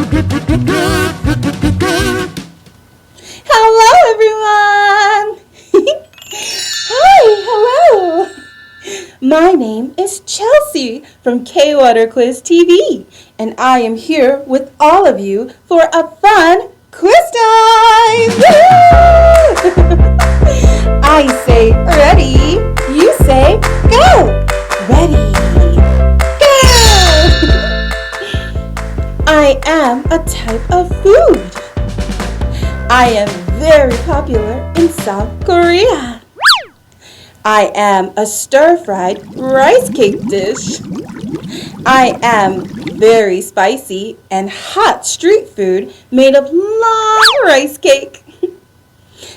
Hello, everyone! Hi, hello! My name is Chelci from K-Water Quiz TV, and I am here with all of you for a fun quiz time! I say ready, you say go! Ready, go! I am a type of food. I am very popular in South Korea. I am a stir-fried rice cake dish. I am very spicy and hot street food made of long rice cake.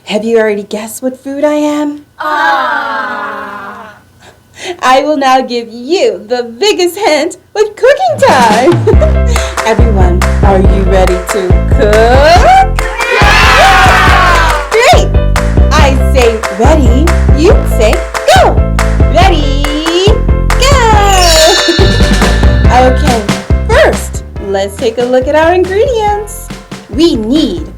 Have you already guessed what food I am? I will now give you the biggest hint with cooking time. Everyone, are you ready to cook? Great! I say ready, you say go! Ready, go! Okay, first, let's take a look at our ingredients. We need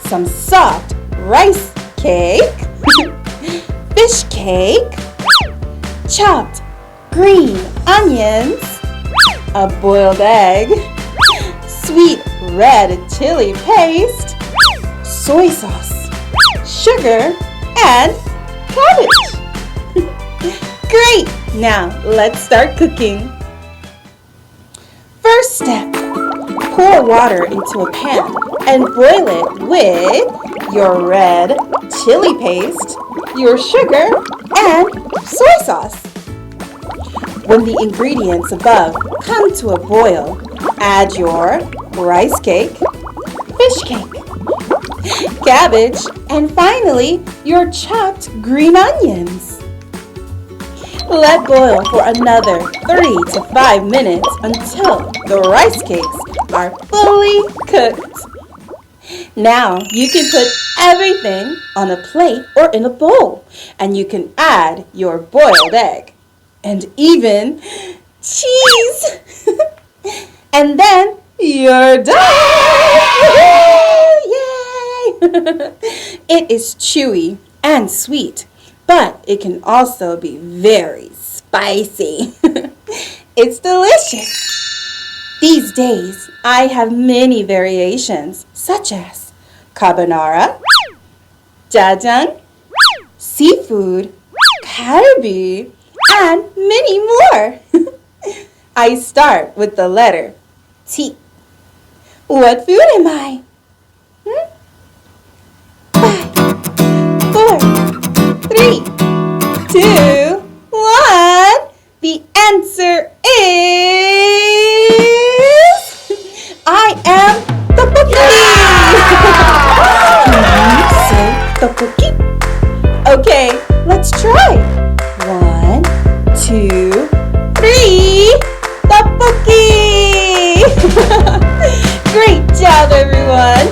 some soft rice cake, fish cake, chopped green onions, a boiled egg, sweet red chili paste, soy sauce, sugar, and cabbage. Great! Now let's start cooking. First step, pour water into a pan and boil it with your red chili paste, your sugar, and soy sauce. When the ingredients above come to a boil, add your rice cake, fish cake, cabbage, and finally, your chopped green onions. Let boil for another 3 to 5 minutes until the rice cakes are fully cooked. Now, you can put everything on a plate or in a bowl, and you can add your boiled egg and even cheese. And then you're done! Yay! It is chewy and sweet, but it can also be very spicy. It's delicious. These days, I have many variations, such as carbonara, jajang, seafood, cabbage, and many more. I start with the letter T. What food am I? 5, 4, 3, 2, 1. The answer is I am tteokbokki. Can you say tteokbokki? Okay, let's try. 1, 2, 3. Tteokbokki. Great job, everyone.